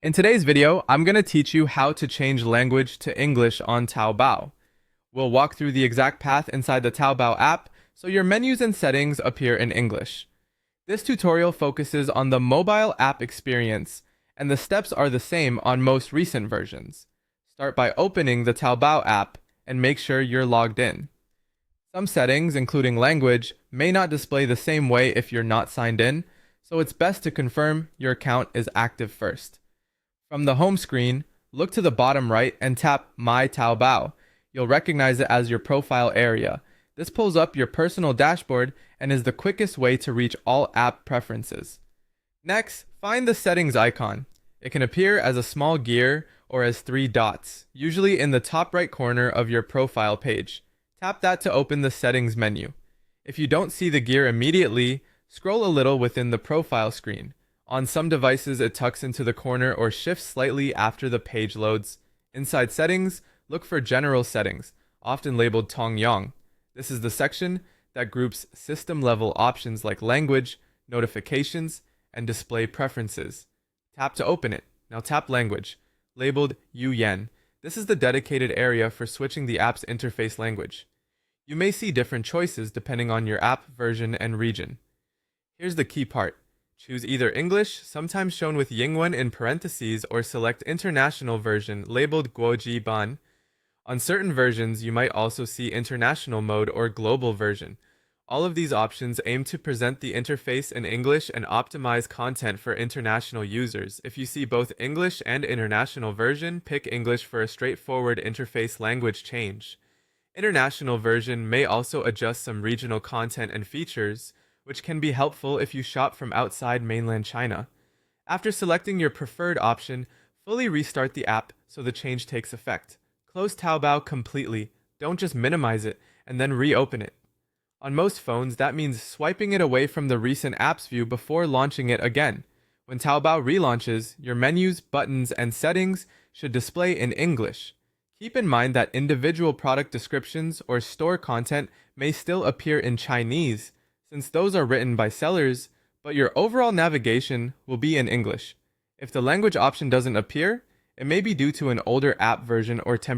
In today's video, I'm going to teach you how to change language to English on Taobao. We'll walk through the exact path inside the Taobao app so your menus and settings appear in English. This tutorial focuses on the mobile app experience, and the steps are the same on most recent versions. Start by opening the Taobao app and make sure you're logged in. Some settings, including language, may not display the same way if you're not signed in, so it's best to confirm your account is active first. From the home screen, look to the bottom right and tap My Taobao. You'll recognize it as your profile area. This pulls up your personal dashboard and is the quickest way to reach all app preferences. Next, find the settings icon. It can appear as a small gear or as 3 dots, usually in the top right corner of your profile page. Tap that to open the settings menu. If you don't see the gear immediately, scroll a little within the profile screen. On some devices, it tucks into the corner or shifts slightly after the page loads. Inside settings, look for general settings, often labeled Tongyang. This is the section that groups system-level options like language, notifications, and display preferences. Tap to open it. Now tap language, labeled Yuyan. This is the dedicated area for switching the app's interface language. You may see different choices depending on your app version and region. Here's the key part. Choose either English, sometimes shown with Yingwen in parentheses, or select International version, labeled Guoji Ban. On certain versions, you might also see International mode or Global version. All of these options aim to present the interface in English and optimize content for international users. If you see both English and International version, pick English for a straightforward interface language change. International version may also adjust some regional content and features, which can be helpful if you shop from outside mainland China. After selecting your preferred option, fully restart the app so the change takes effect. Close Taobao completely, don't just minimize it, and then reopen it. On most phones, that means swiping it away from the recent apps view before launching it again. When Taobao relaunches, your menus, buttons, and settings should display in English. Keep in mind that individual product descriptions or store content may still appear in Chinese, since those are written by sellers, but your overall navigation will be in English. If the language option doesn't appear, it may be due to an older app version or temporary